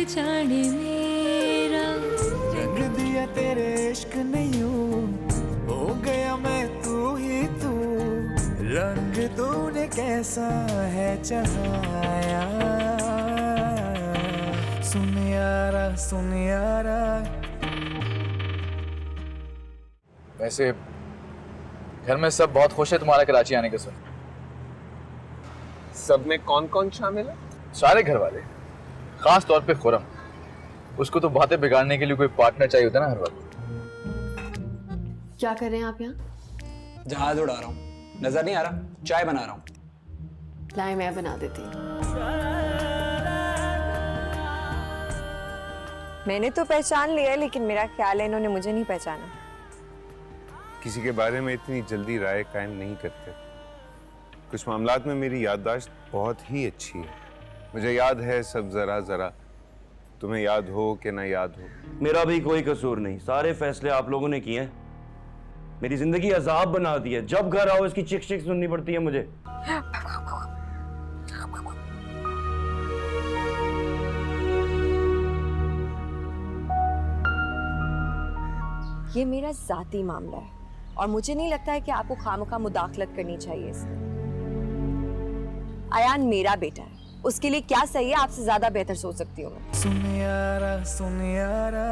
जाने मेरा। रंग दिया तेरे इश्क ने यूं, हो गया मैं तू ही तू। रंग तूने कैसा है चढ़ाया, सुन यारा सुन यारा। वैसे घर में सब बहुत खुश है तुम्हारा कराची आने के सुन। सब में कौन कौन शामिल है? सारे घर वाले, खास तौर पे खुरम। उसको तो बातें बिगाड़ने के लिए कोई पार्टनर चाहिए होता है ना हर वक्त। क्या कर रहे हैं आप यहाँ? जहाज उड़ा रहा हूँ, नजर नहीं आ रहा? चाय बना रहा हूँ। लाए मैं बना देती हूँ। मैंने तो पहचान लिया है, लेकिन मेरा ख्याल है इन्होंने मुझे नहीं पहचाना। किसी के बारे में इतनी जल्दी राय कायम नहीं करते। कुछ मामलात में मेरी याददाश्त बहुत ही अच्छी है। मुझे याद है सब जरा जरा। तुम्हें याद हो कि ना याद हो। मेरा भी कोई कसूर नहीं, सारे फैसले आप लोगों ने किए हैं। मेरी जिंदगी अजाब बना दी है। जब घर आओ इसकी चिक चिक सुननी पड़ती है मुझे। ये मेरा जाती मामला है और मुझे नहीं लगता है कि आपको खामखा मुदाखलत करनी चाहिए इसमें। अयान मेरा बेटा है, उसके लिए क्या सही है आपसे ज्यादा बेहतर सोच सकती हूँ मैं। सुन यारा सुन यारा।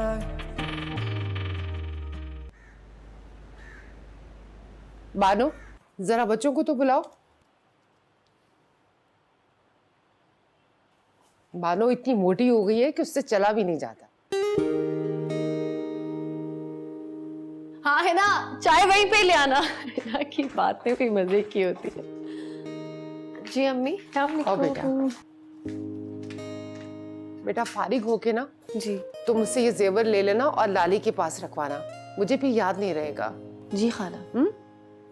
बानो, जरा बच्चों को तो बुलाओ। बानो इतनी मोटी हो गई है कि उससे चला भी नहीं जाता। हाँ है ना, चाय वहीं पे ले आना। यहाँ की बातें कोई मजे की होती है। जी अम्मी। आओ बेटा। बेटा फारिग होके ना जी। तुम मुझसे ये जेवर ले लेना और लाली के पास रखवाना, मुझे भी याद नहीं रहेगा। जी खाला।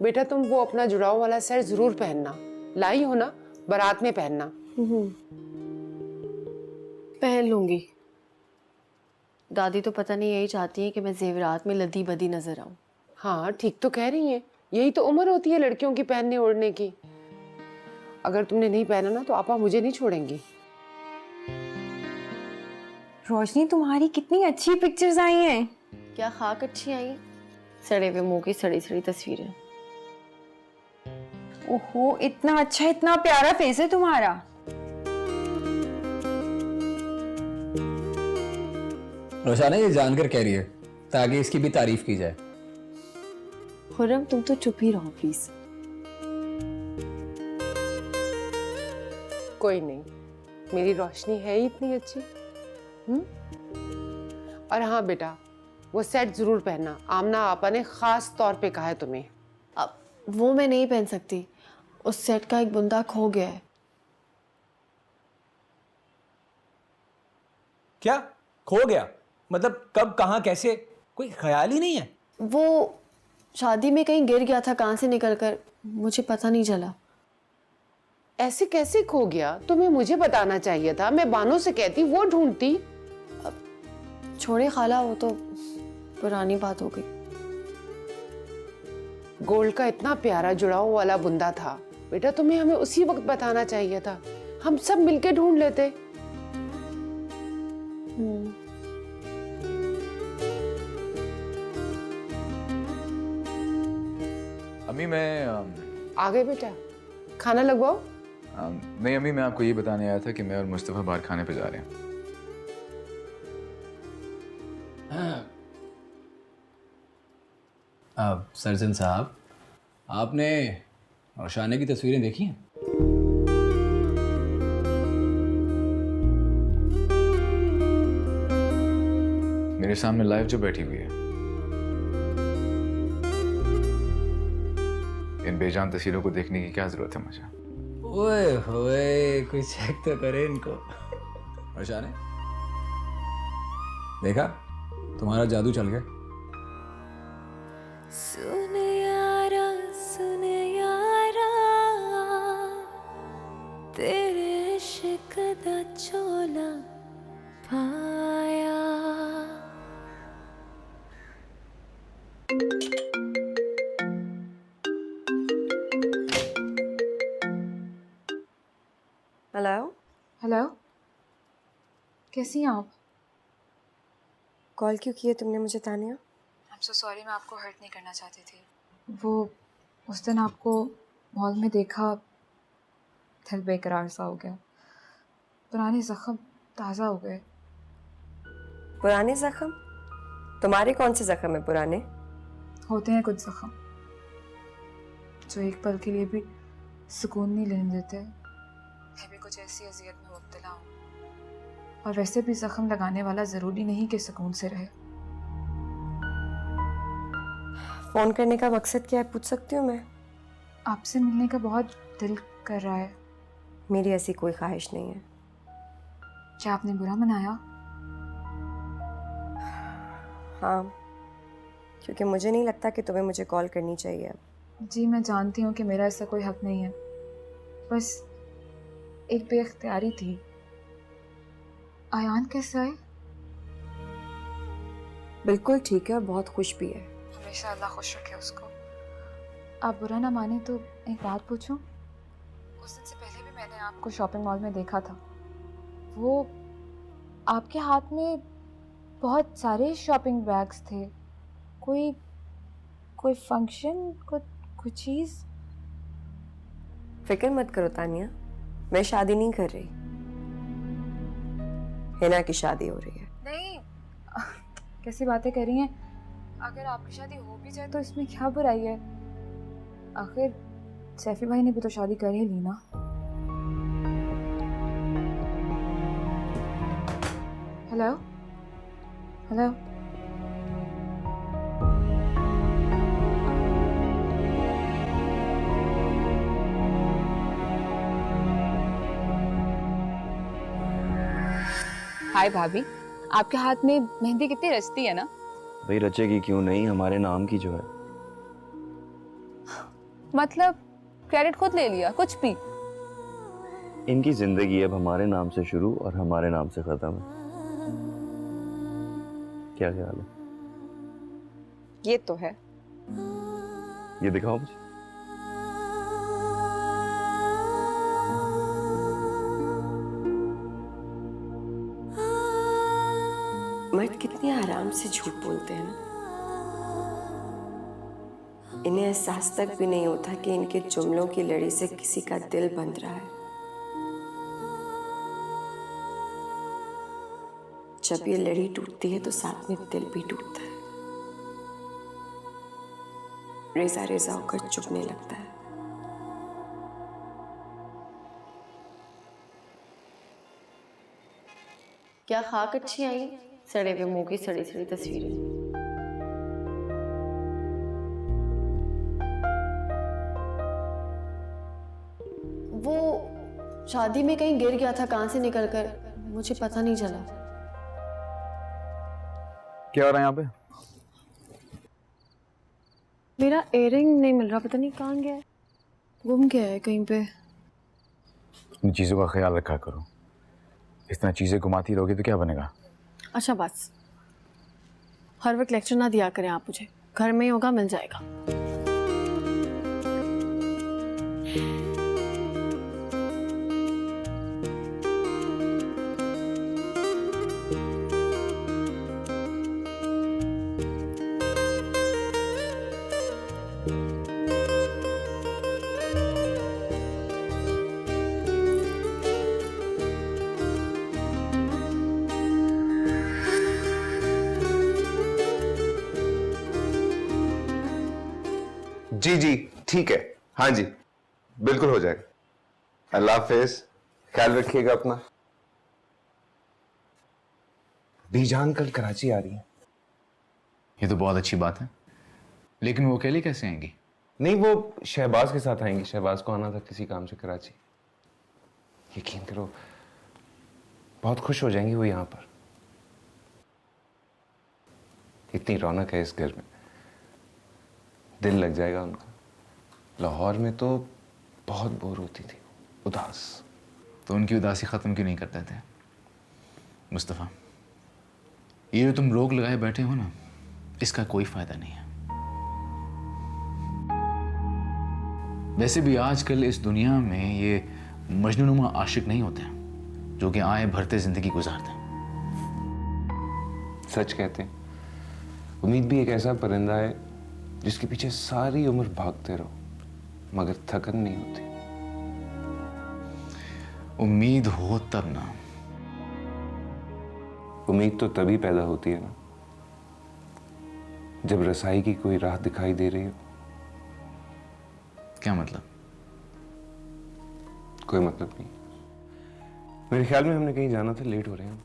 बेटा तुम वो अपना जुड़ाव वाला सेट जरूर पहनना, लाई हो ना, बारात में पहनना। पहन लूंगी। दादी तो पता नहीं यही चाहती है कि मैं जेवरात में लदी बदी नजर आऊं। हाँ ठीक तो कह रही हैं, यही तो उम्र होती है लड़कियों की पहनने ओढ़ने की। अगर तुमने नहीं पहना ना तो आपा मुझे नहीं छोड़ेंगी। रोशनी तुम्हारी कितनी अच्छी पिक्चर्स आई हैं। क्या खाक अच्छी आई? सड़े हुए मुंह की सड़ी सड़ी तस्वीरें। ओहो, इतना अच्छा इतना प्यारा फेस है तुम्हारा। रोशाना ये जानकर कह रही है ताकि इसकी भी तारीफ की जाए। खुर्रम तुम तो चुप ही रहो प्लीज। कोई नहीं, मेरी रोशनी है ही इतनी अच्छी। और हाँ बेटा, वो सेट जरूर पहनना, आमना आपा ने खास तौर पे कहा है तुम्हें। अब वो मैं नहीं पहन सकती, उस सेट का एक बुंदा खो गया है। क्या खो गया? मतलब कब, कहाँ, कैसे? कोई ख्याल ही नहीं है। वो शादी में कहीं गिर गया था, कहाँ से निकलकर मुझे पता नहीं चला। ऐसे कैसे खो गया? तुम्हें मुझे बताना चाहिए था, मैं बानो से कहती, वो ढूंढती। छोड़े खाला, वो तो पुरानी बात हो गई। गोल्ड का इतना प्यारा जुड़ाव वाला बुंदा था बेटा, तुम्हें हमें उसी वक्त बताना चाहिए था, हम सब मिलके ढूंढ लेते। अम्मी मैं आ गए बेटा, खाना लगवाओ। नहीं अम्मी, मैं आपको ये बताने आया था कि मैं और मुस्तफ़ा बाहर खाने पे जा रहे हैं। अब सर्जन साहब, आपने रोशाना की तस्वीरें देखी हैं? मेरे सामने लाइव जो बैठी हुई है, इन बेजान तस्वीरों को देखने की क्या जरूरत है मुझे? ओए होए, कोई चेक तो करे इनको। रोशाना, देखा तुम्हारा जादू चल गया। सुन यारा तेरे इश्क दा चोला पाया। हेलो। हेलो, कैसी हैं आप? कॉल क्यों किए तुमने मुझे तानिया? I'm so sorry, मैं आपको हर्ट नहीं करना चाहती थी। वो उस दिन आपको मॉल में देखा, दिल बेकरार सा हो गया। पुराने जख्म ताज़ा हो गए। पुराने जख्म? तुम्हारे कौन से जख्म है पुराने? होते हैं कुछ जख्म जो एक पल के लिए भी सुकून नहीं लेने देते। मैं भी कुछ ऐसी अजियत में मुब्तला हूँ, और वैसे भी जख्म लगाने वाला ज़रूरी नहीं कि सुकून से रहे। फ़ोन करने का मकसद क्या है पूछ सकती हूँ मैं? आपसे मिलने का बहुत दिल कर रहा है। मेरी ऐसी कोई ख्वाहिश नहीं है। क्या आपने बुरा मनाया? हाँ, क्योंकि मुझे नहीं लगता कि तुम्हें मुझे कॉल करनी चाहिए अब। जी मैं जानती हूँ कि मेरा ऐसा कोई हक नहीं है, बस एक बेख्तियारी थी। आयान कैसा है? बिल्कुल ठीक है और बहुत खुश भी है। हमेशा अल्लाह खुश रखे उसको। आप बुरा ना माने तो एक बात पूछूं? उस दिन से पहले भी मैंने आपको शॉपिंग मॉल में देखा था। वो आपके हाथ में बहुत सारे शॉपिंग बैग्स थे। कोई फंक्शन, कोई चीज़? फिक्र मत करो तानिया, मैं शादी नहीं कर रही। हिना की शादी हो रही है। नहीं, कैसी बातें कर रही हैं? अगर आपकी शादी हो भी जाए तो इसमें क्या बुराई है? आखिर सैफी भाई ने भी तो शादी कर ही ली ना। हेलो हेलो, हाय भाभी, आपके हाथ में मेहंदी कितनी रचती है ना। भाई रचेगी क्यों नहीं, हमारे नाम की जो है। मतलब क्रेडिट खुद ले लिया कुछ भी? इनकी जिंदगी अब हमारे नाम से शुरू और हमारे नाम से खत्म है। क्या ख्याल है? ये तो है। ये दिखाओ मुझे। मर्द कितने आराम से झूठ बोलते हैं ना। इन्हें एहसास तक भी नहीं होता कि इनके जुमलों की लड़ी से किसी का दिल बंध रहा है। जब ये लड़ी टूटती है तो साथ में दिल भी टूटता है। रेजा रेजा होकर चुभने लगता है। क्या खाक अच्छी आई, सड़े हुए मुंह की सड़ी सड़ी तस्वीरें। वो शादी में कहीं गिर गया था, कहां से निकल कर मुझे पता नहीं चला। क्या हो रहा है यहाँ पे? मेरा इयररिंग नहीं मिल रहा, पता नहीं कहाँ गया है, गुम गया है कहीं पे। इन चीज़ों का ख्याल रखा करो, इस तरह चीज़ें घुमाती रहोगी तो क्या बनेगा? अच्छा बस, हर वक्त लेक्चर ना दिया करें आप मुझे, घर में ही होगा मिल जाएगा। जी जी ठीक है, हाँ जी बिल्कुल हो जाएगा। अल्लाह हाफिज, ख्याल रखिएगा अपना। बीजान कल कराची आ रही है। ये तो बहुत अच्छी बात है, लेकिन वो अकेले कैसे आएंगी? नहीं, वो शहबाज के साथ आएंगी। शहबाज को आना था किसी काम से कराची। यकीन करो बहुत खुश हो जाएंगी वो यहाँ पर। इतनी रौनक है इस घर में, दिल लग जाएगा उनका। लाहौर में तो बहुत बोर होती थी, उदास। तो उनकी उदासी ख़त्म क्यों नहीं करते थे मुस्तफ़ा? ये जो तुम रोक लगाए बैठे हो ना, इसका कोई फ़ायदा नहीं है। वैसे भी आजकल इस दुनिया में ये मजनूनुमा आशिक नहीं होते जो कि आए भरते ज़िंदगी गुजारते हैं। सच कहते हैं, उम्मीद भी एक ऐसा परिंदा है जिसके पीछे सारी उम्र भागते रहो मगर थकन नहीं होती। उम्मीद हो तब ना। उम्मीद तो तभी पैदा होती है ना जब रसाई की कोई राह दिखाई दे रही हो। क्या मतलब? कोई मतलब नहीं। मेरे ख्याल में हमने कहीं जाना था, लेट हो रहे हैं।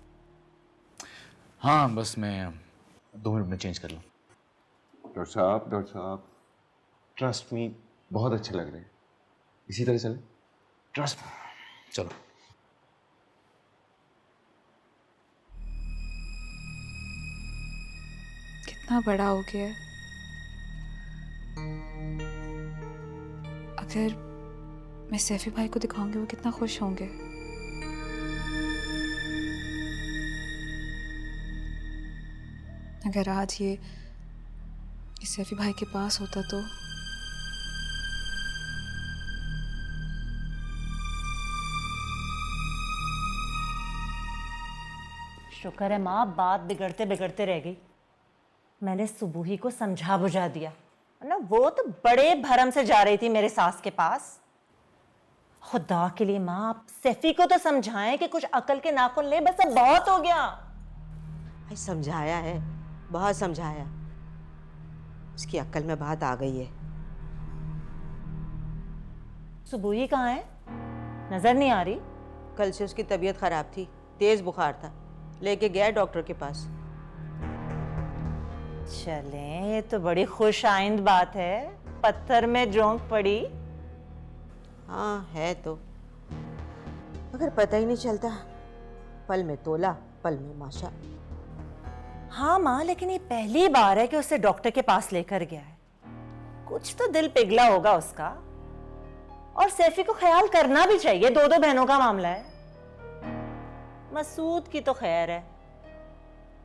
हाँ बस मैं 2 मिनट में चेंज कर लूँ। डॉक्टर साहब ट्रस्ट मी, बहुत अच्छे लग रहे हैं, इसी तरह चले। ट्रस्ट चलो। कितना बड़ा हो गया है। अगर मैं सैफी भाई को दिखाऊंगी वो कितना खुश होंगे। अगर आज ये सैफी भाई के पास होता तो शुक्र है माँ, बात बिगड़ते बिगड़ते रह गई। मैंने सुबह ही को समझा बुझा दिया ना, वो तो बड़े भरम से जा रही थी मेरे सास के पास। खुदा के लिए माँ, आप सैफी को तो समझाएं कि कुछ अकल के नाखून ले, बस अब बहुत हो गया। समझाया है, बहुत समझाया, उसकी अक्ल में बात आ गई है। सुबह ही कहाँ है? नजर नहीं आ रही। कल से उसकी तबीयत खराब थी, तेज बुखार था, लेके गया डॉक्टर के पास। चलें, ये तो बड़ी खुश आइंद बात है। पत्थर में जोंक पड़ी। हाँ है तो, मगर पता ही नहीं चलता, पल में तोला पल में माशा। हाँ माँ, लेकिन ये पहली बार है कि उसे डॉक्टर के पास लेकर गया है। कुछ तो दिल पिघला होगा उसका। और सैफी को ख्याल करना भी चाहिए, 2 बहनों का मामला है। मसूद की तो खैर है,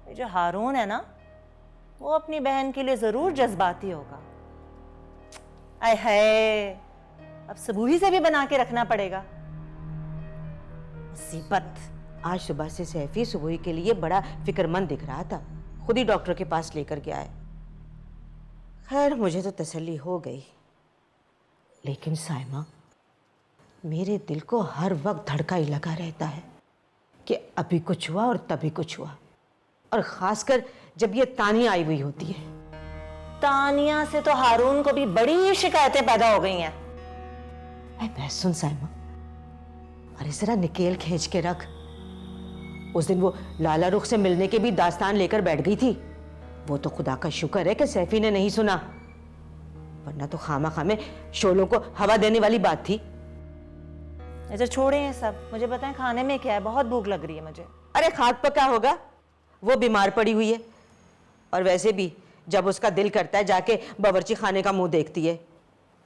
ये जो हारून है ना, वो अपनी बहन के लिए जरूर जज्बाती होगा। आय हाय, अब सबूही से भी बना के रखना पड़ेगा। मुसीबत। आज सुबह से सैफी सुबह के लिए बड़ा फिक्रमंद दिख रहा था, खुद ही डॉक्टर के पास लेकर गया है। खैर मुझे तो तसल्ली हो गई, लेकिन साइमा, मेरे दिल को हर वक्त धड़का ही लगा रहता है कि अभी कुछ हुआ और तभी कुछ हुआ, और खासकर जब ये तानिया आई हुई होती है। तानिया से तो हारून को भी बड़ी शिकायतें पैदा हो गई हैं। मैं सुन साइमा, अरे जरा निकेल खींच के रख। उस दिन वो लाला रुख से मिलने के भी दास्तान लेकर बैठ गई थी। वो तो खुदा का शुक्र है कि सैफी ने नहीं सुना, वरना तो खामा में शोलों को हवा देने वाली बात थी। अच्छा छोड़े हैं सब, मुझे बताएं खाने में क्या है, बहुत भूख लग रही है मुझे। अरे खाक पका होगा, वो बीमार पड़ी हुई है, और वैसे भी जब उसका दिल करता है जाके बावर्ची खाने का मुंह देखती है।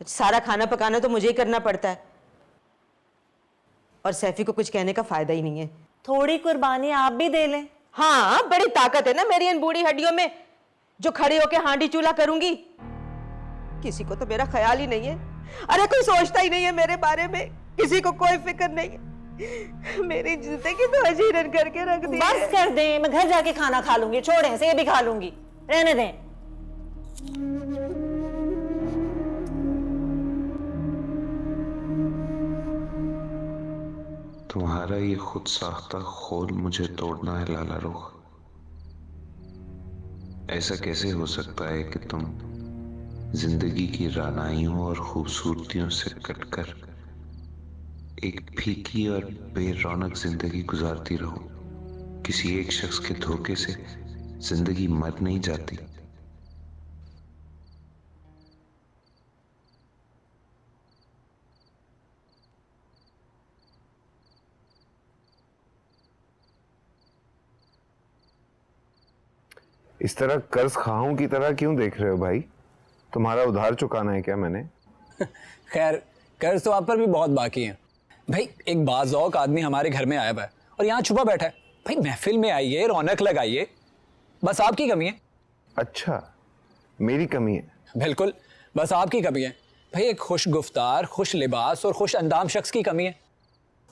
सारा खाना पकाना तो मुझे ही करना पड़ता है, और सैफी को कुछ कहने का फायदा ही नहीं है। थोड़ी कुर्बानी आप भी दे लें। हाँ, बड़ी ताकत है ना मेरी इन बूढ़ी हड्डियों में, जो खड़े होके हांडी चूल्हा करूंगी। किसी को तो मेरा ख्याल ही नहीं है। अरे कोई सोचता ही नहीं है मेरे बारे में, किसी को कोई फिक्र नहीं है। मेरी जिंदगी तो अजीरन करके रख दी। बस कर दें, मैं घर जाके खाना खा लूंगी। छोड़ें से, ये भी खा लूंगी, रहने दें। तुम्हारा ये खुद साख्ता खोल मुझे तोड़ना है लाला रुख। ऐसा कैसे हो सकता है कि तुम जिंदगी की रानाइयों और खूबसूरतियों से कटकर एक फीकी और बेरौनक जिंदगी गुजारती रहो? किसी एक शख्स के धोखे से जिंदगी मर नहीं जाती। इस तरह कर्ज खाऊं की तरह क्यों देख रहे हो भाई? तुम्हारा उधार चुकाना है क्या मैंने? खैर कर्ज तो आप पर भी बहुत बाकी है भाई। एक बाज़ौक आदमी हमारे घर में आया हुआ है और यहाँ छुपा बैठा है। भाई महफिल में आइए, रौनक लगाइए, बस आपकी कमी है। अच्छा, मेरी कमी है? बिल्कुल, बस आपकी कमी है भाई। एक खुश गुफ्तार, खुश लिबास और खुश अंदाम शख्स की कमी है।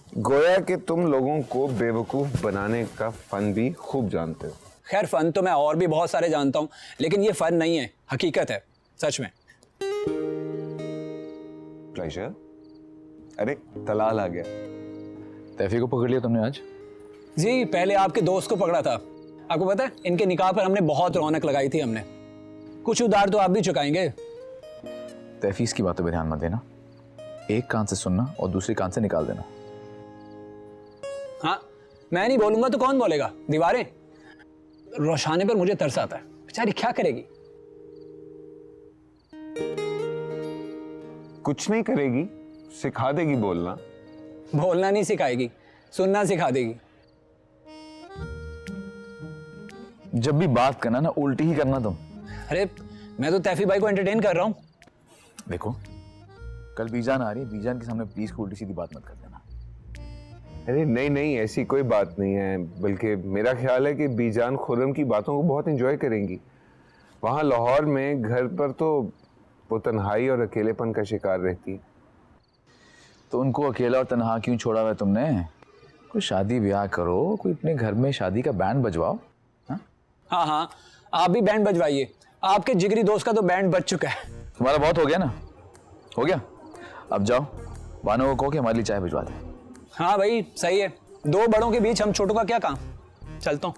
गोया कि तुम लोगों को बेवकूफ बनाने का फन भी खूब जानते हो। खैर फन तो मैं और भी बहुत सारे जानता हूँ, लेकिन ये फन नहीं है, हकीकत है, सच में। प्लेजर। अरे तलाल आ गया। तैफी को पकड़ लिया तुमने आज? जी, पहले आपके दोस्त को पकड़ा था। आपको पता है, इनके निकाह पर हमने बहुत रौनक लगाई थी हमने। कुछ उधार तो आप भी चुकाएंगे। तैफीस की बातों पे ध्यान मत देना, एक कान से सुनना और दूसरी कान से निकाल देना। हाँ, मैं नहीं बोलूंगा तो कौन बोलेगा? दीवारें। रोशाने पर मुझे तरस आता है, बेचारी क्या करेगी? कुछ नहीं करेगी, सिखा देगी बोलना। बोलना नहीं सिखाएगी, सुनना सिखा देगी। जब भी बात करना ना उल्टी ही करना तुम। अरे मैं तो तैफी भाई को एंटरटेन कर रहा हूँ। देखो, कल बीजान आ रही है, बीजान के सामने प्लीज कोई उल्टी सीधी बात मत कर देना। अरे नहीं नहीं, ऐसी कोई बात नहीं है, बल्कि मेरा ख्याल है कि बीजान खुर्रम की बातों को बहुत एंजॉय करेंगी। वहाँ लाहौर में घर पर तो वो तन्हाई और अकेलेपन का शिकार रहती है। तो उनको अकेला और तन्हा क्यों छोड़ा हुआ है तुमने? कोई शादी ब्याह करो, कोई अपने घर में शादी का बैंड बजवाओ। हाँ हाँ, आप भी बैंड बजवाइए, आपके जिगरी दोस्त का तो बैंड बज चुका है। तुम्हारा बहुत हो गया ना, हो गया। अब जाओ बानो को कहो कि हमारे लिए चाय भिजवा दे। हाँ भाई सही है, दो बड़ों के बीच हम छोटों का क्या काम। चलता हूँ।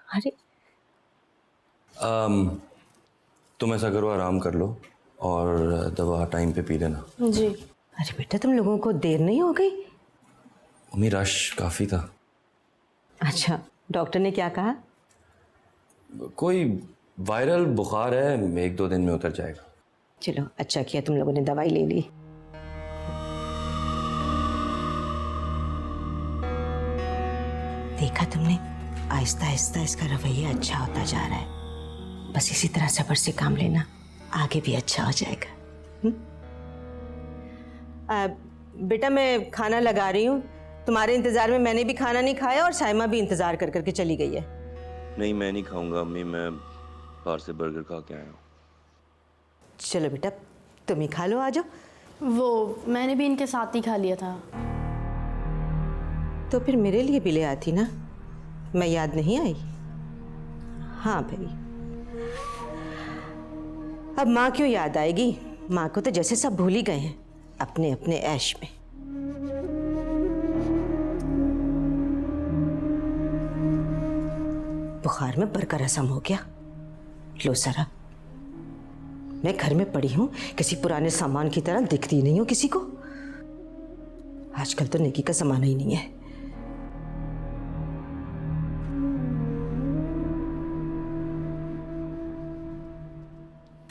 अरे तुम ऐसा करो, आराम कर लो और दवा टाइम पे पी लेना। जी। अरे बेटा, तुम लोगों को देर नहीं हो गई? मम्मी रश काफी था। अच्छा, डॉक्टर ने क्या कहा? कोई वायरल बुखार है, 1-2 दिन में उतर जाएगा। चलो अच्छा किया तुम लोगों ने दवाई ले ली। देखा तुमने, आहिस्ता आहिस्ता इसका रवैया अच्छा होता जा रहा है। बस इसी तरह सब्र से काम लेना, आगे भी अच्छा हो जाएगा। बेटा मैं खाना लगा रही हूँ, तुम्हारे इंतजार में मैंने भी खाना नहीं खाया और साइमा भी इंतजार कर करके चली गई है। नहीं मैं नहीं खाऊंगा अम्मी, मैं बाहर से बर्गर खा के आया हूँ। चलो बेटा तुम ही खा लो, आ जाओ। वो मैंने भी इनके साथ ही खा लिया था। तो फिर मेरे लिए भी ले आती ना, मैं याद नहीं आई? हाँ भाई, अब माँ क्यों याद आएगी? माँ को तो जैसे सब भूल ही गए हैं अपने अपने ऐश में। बुखार में बर का रसम हो गया। लो सरा, मैं घर में पड़ी हूं, किसी पुराने सामान की तरह दिखती नहीं हूं किसी को। आजकल तो नेकी का जमाना ही नहीं है।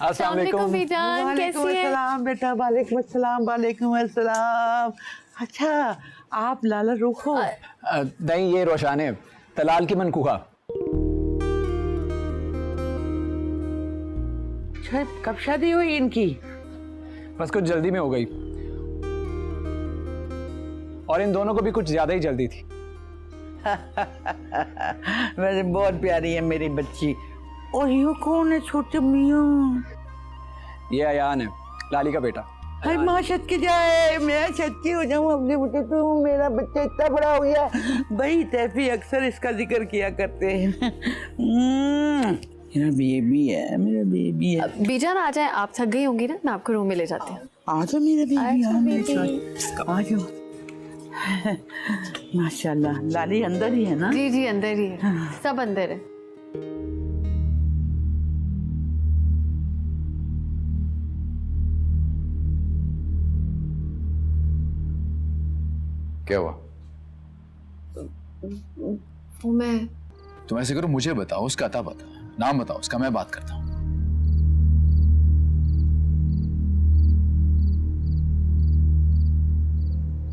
अस्सलाम वालेकुम। बीजान कैसी है? अस्सलाम बेटा, वालेकुम अस्सलाम, वालेकुम अस्सलाम। अच्छा आप लाला रुख हो? नहीं, ये रोशाने, तलाल की मनकूहा। कब शादी हुई इनकी? बस कुछ जल्दी में हो गई, और इन दोनों को भी कुछ ज्यादा ही जल्दी थी। वैसे बहुत प्यारी है मेरी बच्ची। और ये कौन है छोटे मियाँ? ये अयान है, लाली का बेटा। अरे माँ छत के जाए, मैं छत की हो जाऊँ अपने बेटे तो। मेरा बच्चा इतना बड़ा हो गया। भाई तैफी अक्सर इसका जिक्र किया करते हैं। मेरा बेबी है, मेरा बेबी है। बीजान आ जाए, आप थक गई होंगी ना, मैं आपको रूम में ले जाती हूँ। आ जाओ मेरा बेबी, आ जाओ। माशाल्लाह, लाली अंदर ही है ना? जी जी अंदर ही है, सब अंदर है। क्या हुआ? वो मैं तुम ऐसे करो, मुझे बताओ, उसका अता पता, नाम बताओ उसका, मैं बात करता हूँ।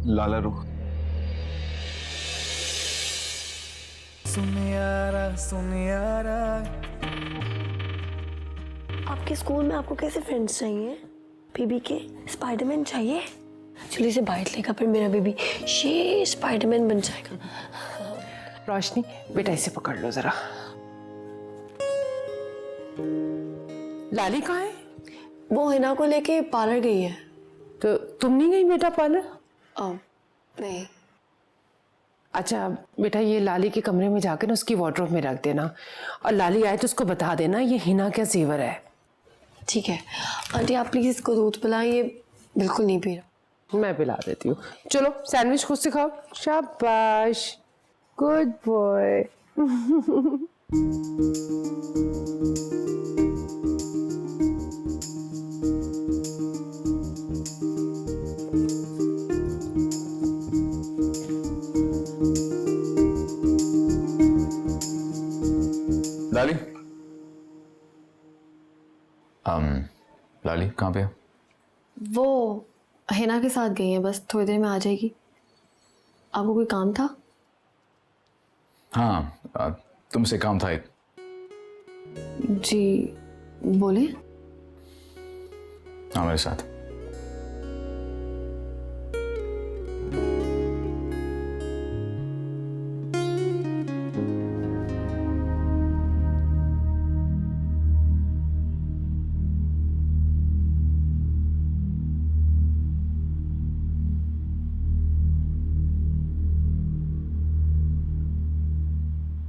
लाला रुख। सुनियारा। आपके स्कूल में आपको कैसे फ्रेंड्स चाहिए? बेबी के स्पाइडरमैन चाहिए? चलिए से बाइट लेगा, फिर मेरा बेबी ये स्पाइडरमैन बन जाएगा। रोशनी बेटा इसे पकड़ लो जरा। लाली कहाँ है? वो हिना को लेके पार्लर गई है। तो तुम नहीं गई बेटा पार्लर? नहीं। अच्छा बेटा, ये लाली के कमरे में जाकर ना उसकी वार्डरोब में रख देना, और लाली आए तो उसको बता देना ये हिना का जेवर है। ठीक है आंटी, आप प्लीज इसको दूध पिलाएं, ये बिल्कुल नहीं पी रहा। मैं पिला देती हूँ। चलो सैंडविच खुद से खाओ। शाबाश, गुड बॉय। लाली, लाली कहाँ पे है? वो हिना के साथ गई है, बस थोड़ी देर में आ जाएगी। आपको कोई काम था? हाँ, तुमसे काम था एक। जी बोले। हाँ, मेरे साथ।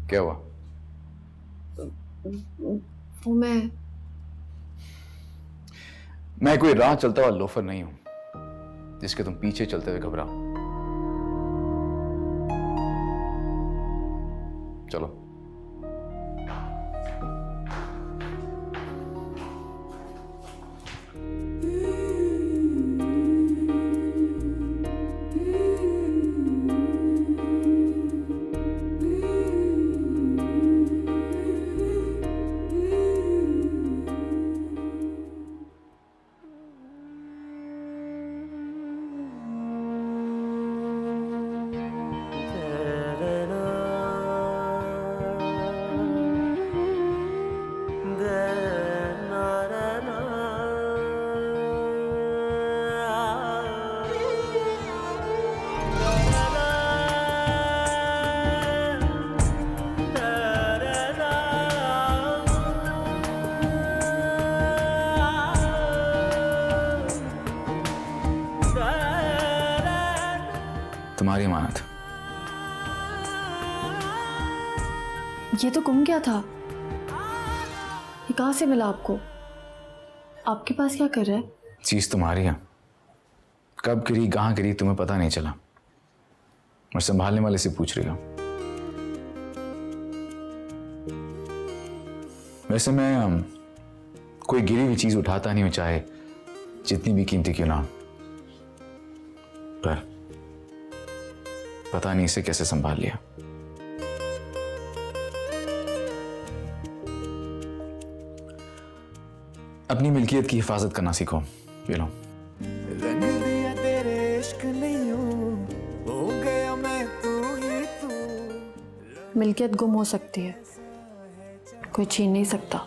क्या हुआ? वो मैं कोई राह चलता हुआ लोफर नहीं हूं जिसके तुम पीछे चलते हुए घबराओ। चलो। तुम्हारी अमानत। ये तो गुम गया था, ये कहाँ से मिला आपको? आपके पास क्या कर रहा है? चीज तुम्हारी है, कब गिरी कहाँ गिरी तुम्हें पता नहीं चला। और संभालने वाले से पूछ रही हो। वैसे मैं कोई गिरी हुई चीज उठाता नहीं हूं, चाहे जितनी भी कीमती क्यों ना हो। पर पता नहीं इसे कैसे संभाल लिया। अपनी मिल्कियत की हिफाजत करना सीखो। ये लो। रंग दिया तेरे इश्क नहीं हो गया मैं तू ही तू। मिल्कियत गुम हो सकती है, कोई छीन नहीं सकता।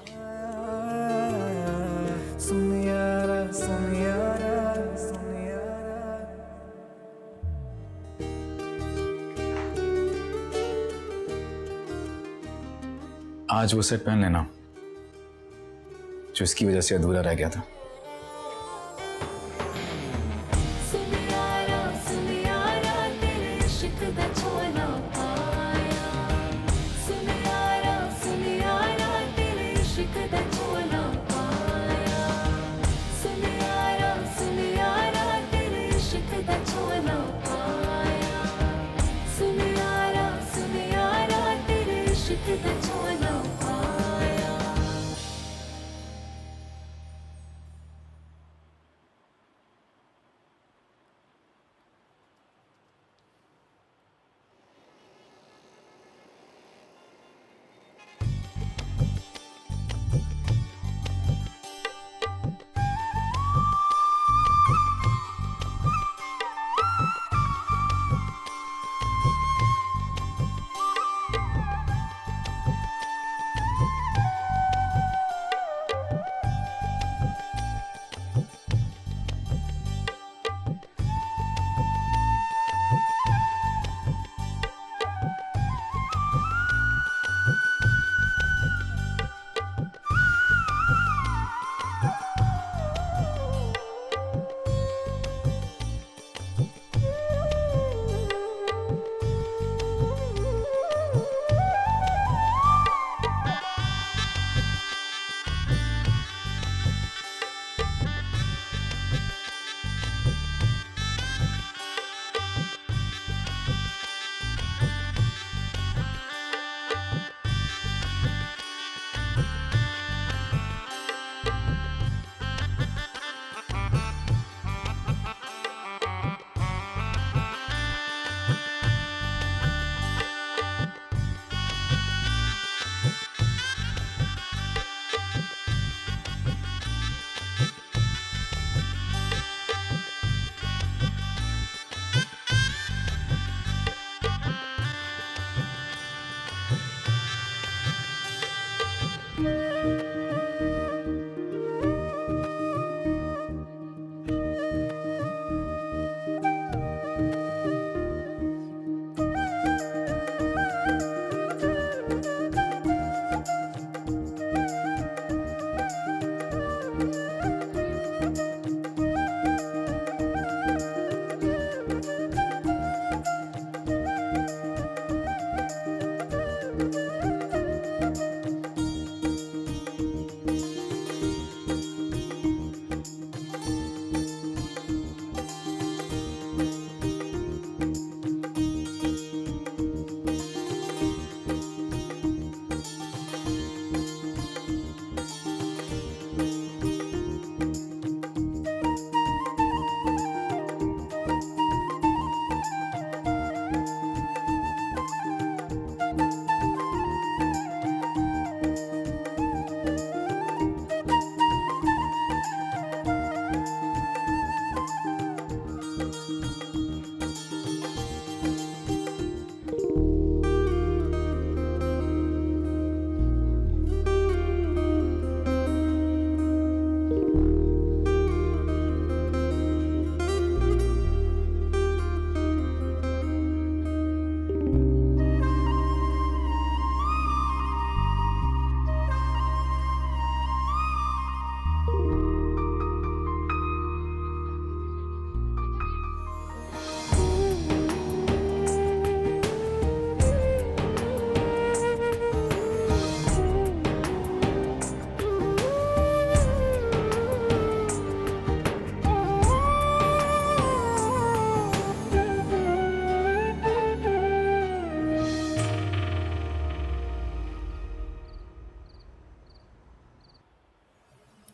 सुन यारा सुन यारा सुन यारा। आज वो सेट पहन लेना जो इसकी वजह से अधूरा रह गया था।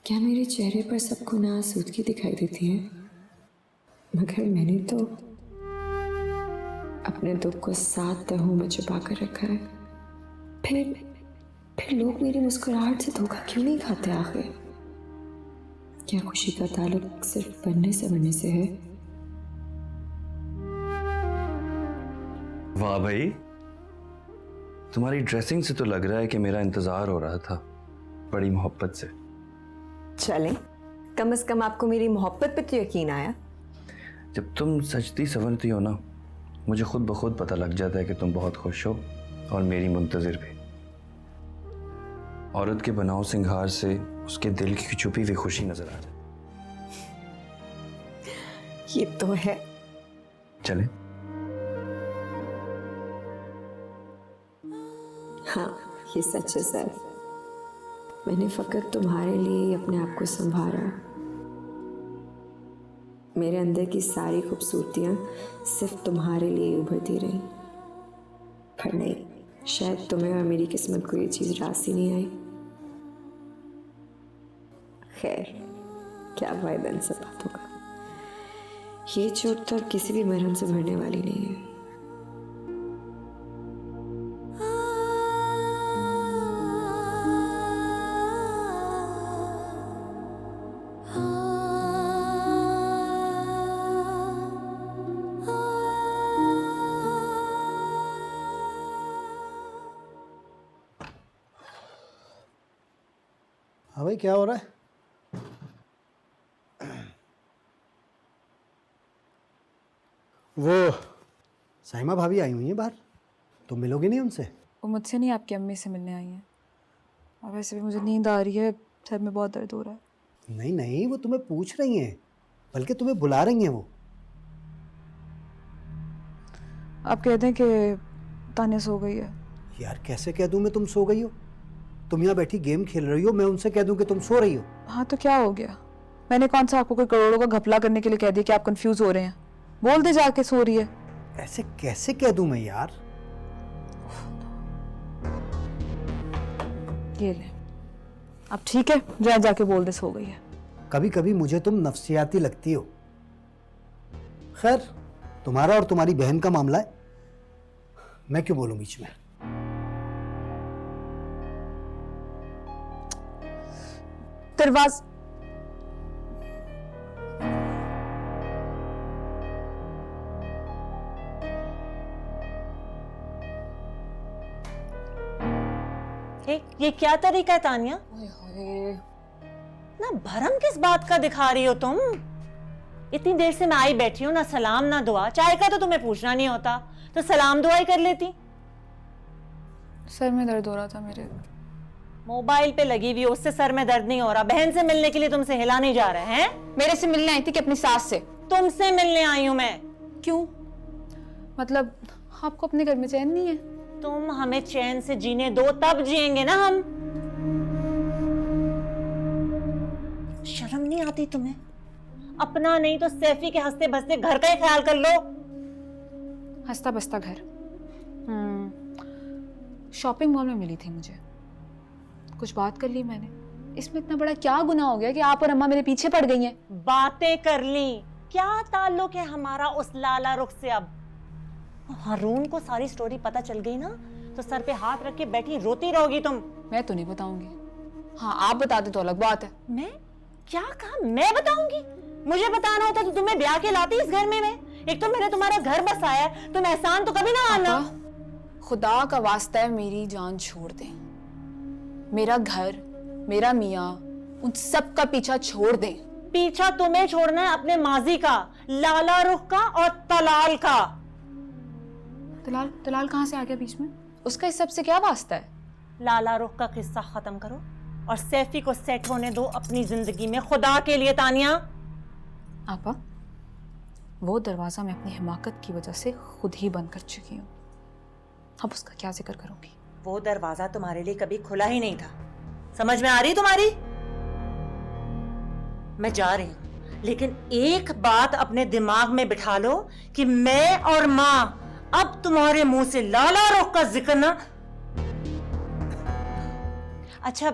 क्या मेरे चेहरे पर सबको नाआसूदगी दिखाई देती है? मगर मैंने तो अपने दुख को 7 तहों में छुपा कर रखा है। फिर लोग मेरी मुस्कुराहट से धोखा क्यों नहीं खाते आखिर? क्या खुशी का ताल्लुक सिर्फ बनने से है? वाह भाई, तुम्हारी ड्रेसिंग से तो लग रहा है कि मेरा इंतजार हो रहा था बड़ी मोहब्बत से। चलें, कम से कम आपको मेरी मोहब्बत पे तो यकीन आया। जब तुम सजती संवरती हो ना, मुझे खुद ब खुद पता लग जाता है कि तुम बहुत खुश हो और मेरी मुंतजिर भी। औरत के बनाव सिंगार से उसके दिल की छुपी हुई खुशी नजर आ जाए। ये तो है। चले? हाँ, ये सच है सर। मैंने फकत तुम्हारे लिए ही अपने आप को संभाला। मेरे अंदर की सारी खूबसूरतियाँ सिर्फ तुम्हारे लिए उभरती रहीं। पर नहीं, शायद तुम्हें और मेरी किस्मत को ये चीज़ रास ही नहीं आई। खैर, क्या फायदा इन सब बातों का। ये चोट तो अब किसी भी मरहम से भरने वाली नहीं है। हाँ भाई, क्या हो रहा है? वो साइमा भाभी आई हुई हैं बाहर, तुम मिलोगे नहीं उनसे? वो मुझसे नहीं, आपकी अम्मी से मिलने आई हैं। और वैसे भी मुझे नींद आ रही है, सर में बहुत दर्द हो रहा है। नहीं नहीं, वो तुम्हें पूछ रही हैं, बल्कि तुम्हें बुला रही हैं वो। आप कहते हैं कि तानिया सो गई है। यार कैसे कह दूं मैं तुम सो गई हो? तुम यहाँ बैठी गेम खेल रही हो, मैं उनसे कह दूं कि तुम सो रही हो? हाँ तो क्या हो गया? मैंने कौन सा आपको कोई करोड़ों का घपला करने के लिए कह दिया कि आप कंफ्यूज हो रहे हैं? बोल दे जाके सो रही है। ऐसे कैसे कह दूं मैं यार? ये ले, अब ठीक है, जाके बोल दे सो गई है। कभी कभी मुझे तुम नफसियाती लगती हो। खैर, तुम्हारा और तुम्हारी बहन का मामला है, मैं क्यों बोलूं बीच में? दरवाज़ा ये क्या तरीका है तानिया? ना भरम किस बात का दिखा रही हो तुम? इतनी देर से मैं आई बैठी हूँ, ना सलाम ना दुआ। चाय का तो तुम्हें पूछना नहीं होता, तो सलाम दुआ ही कर लेती। सर में दर्द हो रहा था मेरे। मोबाइल पे लगी हुई, उससे सर में दर्द नहीं हो रहा। बहन से मिलने के लिए तुमसे हिला नहीं जा रहे हैं? मेरे से मिलने आई थी कि अपनी सास से? तुमसे मिलने आई हूँ मैं। क्यों? मतलब आपको अपने घर में चैन नहीं है? तुम हमें चैन से जीने दो, तब जिएंगे ना हम। शर्म नहीं आती तुम्हें? अपना नहीं तो सैफी के हंसते बसते घर का ही ख्याल कर लो। हंसता बसता घर? शॉपिंग मॉल में मिली थी मुझे, कुछ बात कर ली मैंने। इसमें इतना बड़ा क्या गुनाह हो गया कि आप और अम्मा मेरे पीछे पड़ गई हैं? बातें कर ली, क्या ताल्लुक है हमारा उस लाला रुख से? अब हारून को सारी स्टोरी पता चल गई ना, तो सर पे हाथ रख के बैठी रोती रहोगी तुम। मैं तो नहीं बताऊंगी। हाँ, आप बता दे तो अलग बात है। मैं क्या कहा? मैं बताऊंगी? मुझे बताना होता तो तुम्हें ब्याह के लाती इस घर में मैं। एक तो मैंने तुम्हारा घर बसाया है, तुम एहसान तो कभी ना आना। खुदा का वास्ता है, मेरी जान छोड़ दे। मेरा घर, मेरा मियाँ, उन सब का पीछा छोड़ दे। पीछा तुम्हें छोड़ना है अपने माजी का, लाला रुख का और तलाल का। तलाल कहाँ से आ गया बीच में? उसका इस सब से क्या वास्ता है? लाला रुख का किस्सा खत्म करो और सैफी को सेट होने दो अपनी जिंदगी में, खुदा के लिए। तानिया, आपा, वो दरवाजा मैं अपनी हिमाकत की वजह से खुद ही बंद कर चुकी हूँ। अब उसका क्या जिक्र करूंगी? वो दरवाजा तुम्हारे लिए कभी खुला ही नहीं था। समझ में आ रही तुम्हारी? मैं जा रही हूँ, लेकिन एक बात अपने दिमाग में बिठा लो कि मैं और माँ अब तुम्हारे मुंह से लाला रुख का जिक्र ना। अच्छा,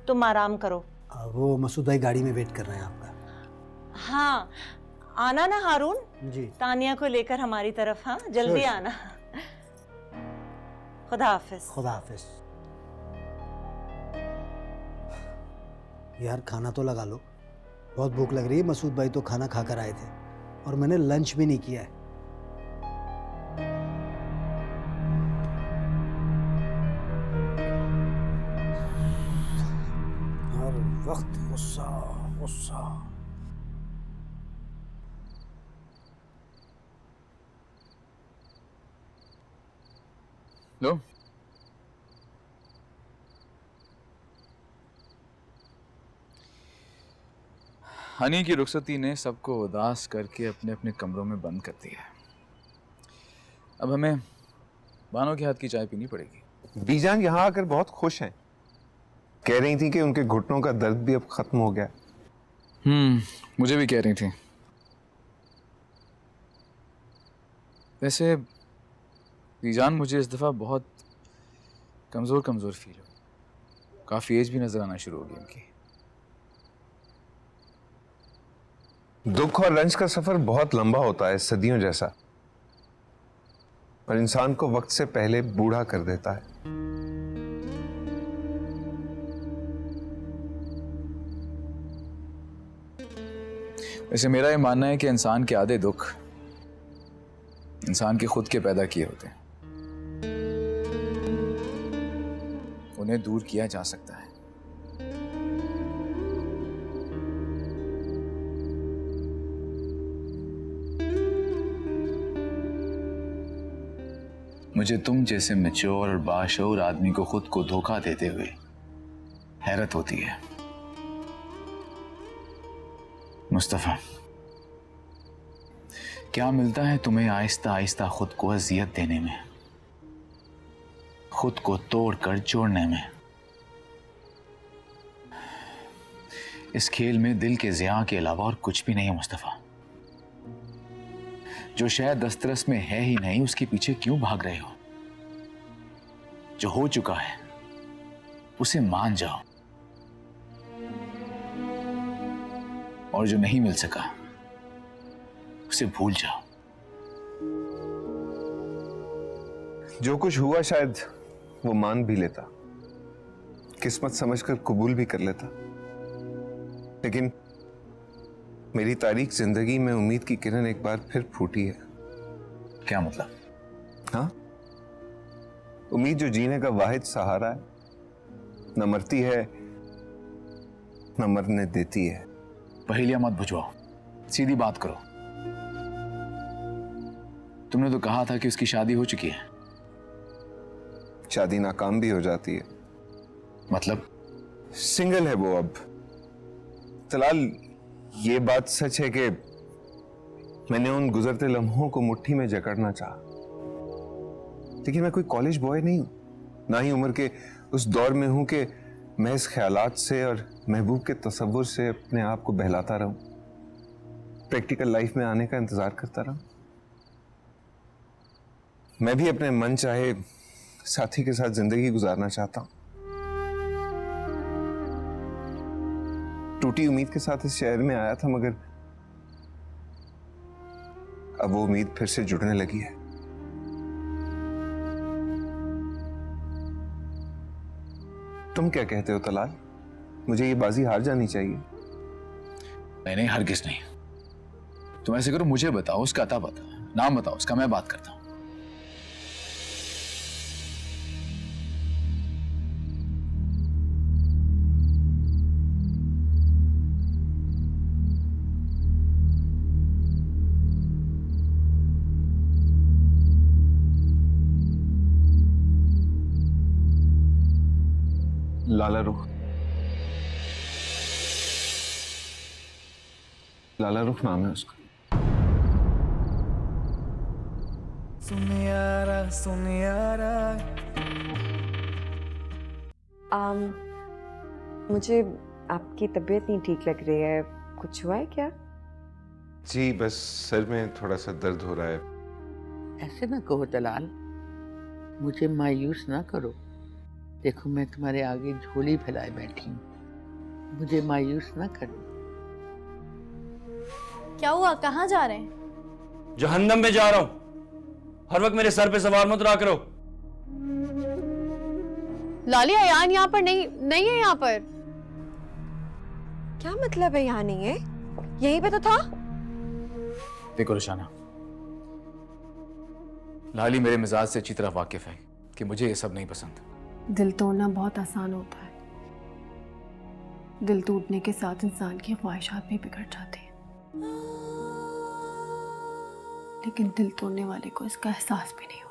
तुम आराम करो। वो मसूद भाई गाड़ी में वेट कर रहे हैं आपका। हाँ, आना ना हारून जी। तानिया को लेकर हमारी तरफ। हाँ, जल्दी Sure. आना। खुदा हाफिज। खुदा हाफिज। यार खाना तो लगा लो, बहुत भूख लग रही है। मसूद भाई तो खाना खाकर आए थे और मैंने लंच भी नहीं किया है। हर वक्त गुस्सा गुस्सा। लो हनी की रुखसती ने सबको उदास करके अपने अपने कमरों में बंद कर दिया है। अब हमें बानो के हाथ की चाय पीनी पड़ेगी। बीजान यहाँ आकर बहुत खुश हैं। कह रही थी कि उनके घुटनों का दर्द भी अब खत्म हो गया। मुझे भी कह रही थी। वैसे बीजान मुझे इस दफा बहुत कमजोर कमजोर फील हो। काफी एज भी नजर आना शुरू हो गई उनकी। दुख और रंज का सफर बहुत लंबा होता है, सदियों जैसा, और इंसान को वक्त से पहले बूढ़ा कर देता है। वैसे मेरा ये मानना है कि इंसान के आधे दुख इंसान के खुद के पैदा किए होते हैं। उन्हें दूर किया जा सकता है। मुझे तुम जैसे मैच्योर और बाशऊर आदमी को खुद को धोखा देते हुए हैरत होती है। मुस्तफा, क्या मिलता है तुम्हें आहिस्ता आहिस्ता खुद को अजियत देने में, खुद को तोड़कर जोड़ने में? इस खेल में दिल के ज़िया के अलावा और कुछ भी नहीं है मुस्तफा। जो शायद दस्तरस में है ही नहीं, उसके पीछे क्यों भाग रहे हो? जो हो चुका है उसे मान जाओ, और जो नहीं मिल सका उसे भूल जाओ। जो कुछ हुआ शायद वो मान भी लेता, किस्मत समझकर कबूल भी कर लेता, लेकिन मेरी तारीख जिंदगी में उम्मीद की किरण एक बार फिर फूटी है। क्या मतलब? हाँ, उम्मीद जो जीने का वाहिद सहारा है, न मरती है न मरने देती है। पहेलियां मत बुझवाओ, सीधी बात करो। तुमने तो कहा था कि उसकी शादी हो चुकी है। शादी नाकाम भी हो जाती है। मतलब? सिंगल है वो अब। तलाल, ये बात सच है कि मैंने उन गुजरते लम्हों को मुट्ठी में जकड़ना चाहा, लेकिन मैं कोई कॉलेज बॉय नहीं हूं, ना ही उम्र के उस दौर में हूं कि मैं इस ख्यालात से और महबूब के तसव्वुर से अपने आप को बहलाता रहूं, प्रैक्टिकल लाइफ में आने का इंतजार करता रहूं। मैं भी अपने मन चाहे साथी के साथ जिंदगी गुजारना चाहता हूं। टूटी उम्मीद के साथ इस शहर में आया था, मगर अब वो उम्मीद फिर से जुड़ने लगी है। तुम क्या कहते हो तलाल? मुझे ये बाजी हार जानी चाहिए? नहीं, हरगिज नहीं। तुम ऐसे करो, मुझे बताओ उसका अता बताओ, नाम बताओ उसका, मैं बात करता हूं। लाला रुख। लाला रुख नाम है उसका। सुनियारा सुनियारा। मुझे आपकी तबीयत नहीं ठीक लग रही है, कुछ हुआ है क्या? जी बस सर में थोड़ा सा दर्द हो रहा है। ऐसे ना कहो तलाल, मुझे मायूस ना करो। देखो मैं तुम्हारे आगे झोली फैलाए बैठी हूँ, मुझे मायूस ना करना। क्या हुआ, कहाँ जा रहे हैं? जहन्नम में जा रहा हूं। हर वक्त मेरे सर पे सवार मत रहा करो। लाली, अयान यहाँ पर नहीं है यहाँ पर। क्या मतलब है यहाँ नहीं है? यहीं पे तो था। देखो रुशाना, लाली मेरे मिजाज से अच्छी तरह वाकिफ है कि मुझे ये सब नहीं पसंद। दिल तोड़ना बहुत आसान होता है। दिल टूटने के साथ इंसान की ख्वाहिशात भी बिगड़ जाती हैं। लेकिन दिल तोड़ने वाले को इसका एहसास भी नहीं